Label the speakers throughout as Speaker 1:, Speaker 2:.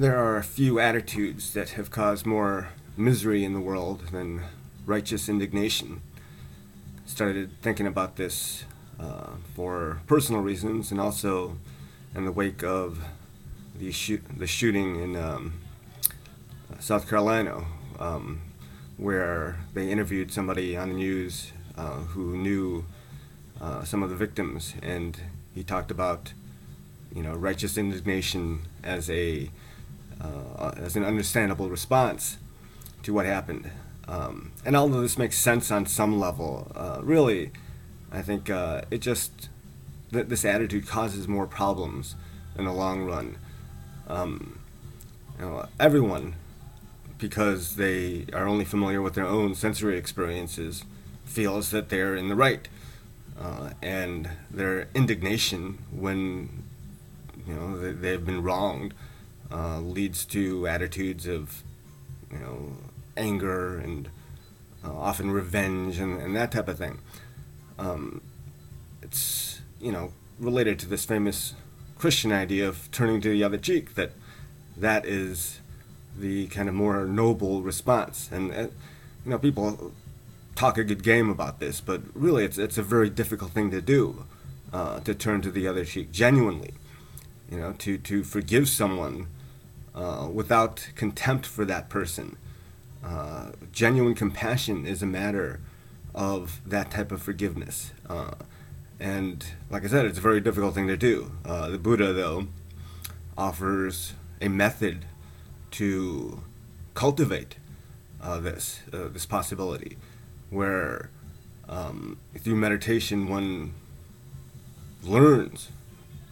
Speaker 1: There are a few attitudes that have caused more misery in the world than righteous indignation. Started thinking about this for personal reasons and also in the wake of the shooting in South Carolina, where they interviewed somebody on the news who knew some of the victims, and he talked about righteous indignation as an understandable response to what happened. And although this makes sense on some level, really, I think this attitude causes more problems in the long run. Everyone, because they are only familiar with their own sensory experiences, feels that they're in the right, and their indignation when they've been wronged leads to attitudes of anger and often revenge and that type of thing. It's related to this famous Christian idea of turning to the other cheek, that is the kind of more noble response. And people talk a good game about this, but really it's a very difficult thing to do, to turn to the other cheek genuinely, to forgive someone without contempt for that person. Genuine compassion is a matter of that type of forgiveness. And like I said, it's a very difficult thing to do. The Buddha, though, offers a method to cultivate this possibility, where through meditation one learns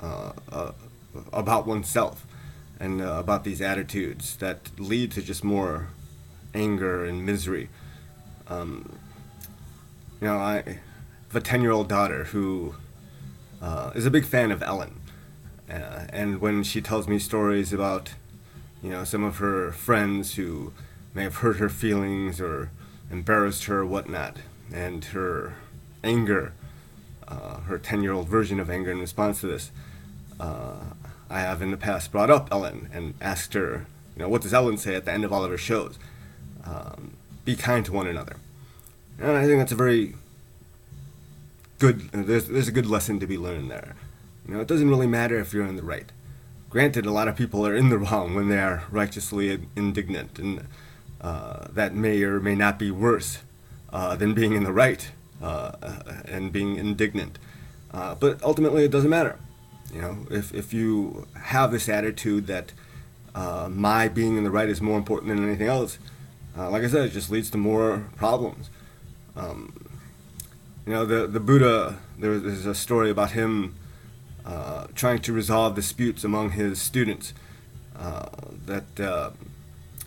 Speaker 1: about oneself and about these attitudes that lead to just more anger and misery. I have a 10-year-old daughter who is a big fan of Ellen. And when she tells me stories about, some of her friends who may have hurt her feelings or embarrassed her or whatnot, and her anger, her 10-year-old version of anger in response to this, I have in the past brought up Ellen and asked her, what does Ellen say at the end of all of her shows? Be kind to one another. And I think that's a very good, there's a good lesson to be learned there. It doesn't really matter if you're in the right. Granted, a lot of people are in the wrong when they are righteously indignant, and that may or may not be worse than being in the right and being indignant. But ultimately, it doesn't matter. If you have this attitude that my being in the right is more important than anything else, like I said, it just leads to more problems. The Buddha, there's a story about him trying to resolve disputes among his students.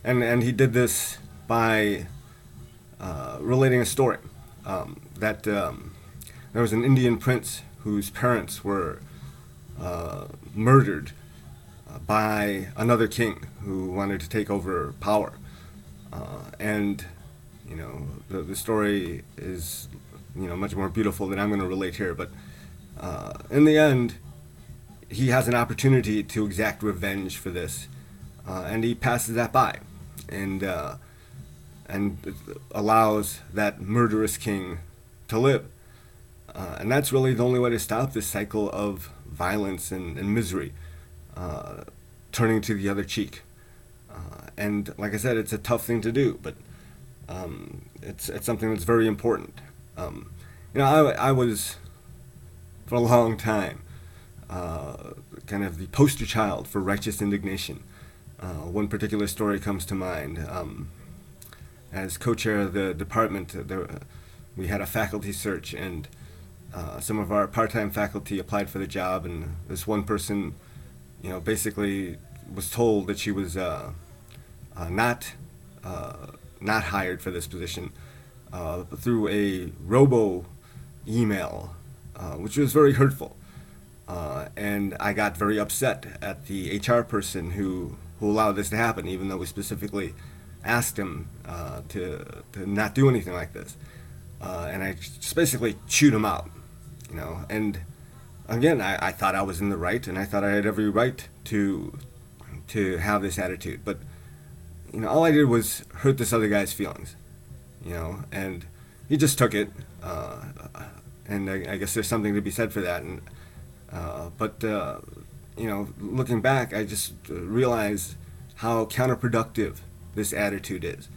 Speaker 1: And he did this by relating a story that there was an Indian prince whose parents were murdered by another king who wanted to take over power. And the story is much more beautiful than I'm going to relate here, but in the end, he has an opportunity to exact revenge for this, and he passes that by, and allows that murderous king to live. And that's really the only way to stop this cycle of violence and misery, turning to the other cheek. And like I said, it's a tough thing to do, but it's something that's very important. I was, for a long time, kind of the poster child for righteous indignation. One particular story comes to mind. As co-chair of the department, we had a faculty search, and some of our part-time faculty applied for the job, and this one person, basically was told that she was not hired for this position through a robo email, which was very hurtful. And I got very upset at the HR person who allowed this to happen, even though we specifically asked him to not do anything like this. And I just basically chewed him out, And again, I thought I was in the right, and I thought I had every right to to have this attitude. But all I did was hurt this other guy's feelings, and he just took it. And I guess there's something to be said for that. And but looking back, I just realized how counterproductive this attitude is.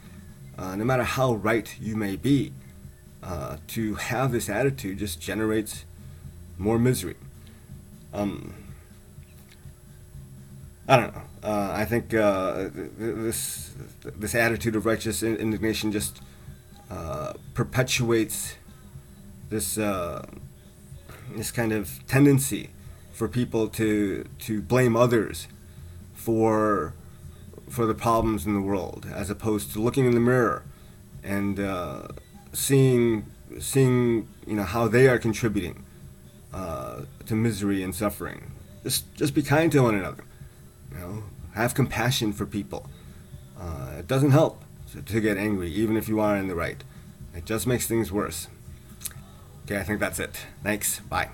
Speaker 1: No matter how right you may be, to have this attitude just generates more misery. I don't know. I think this attitude of righteous indignation just perpetuates this this kind of tendency for people to blame others for the problems in the world, as opposed to looking in the mirror and seeing how they are contributing to misery and suffering. Just be kind to one another. Have compassion for people. It doesn't help to get angry, even if you are in the right. It just makes things worse. Okay, I think that's it. Thanks. Bye.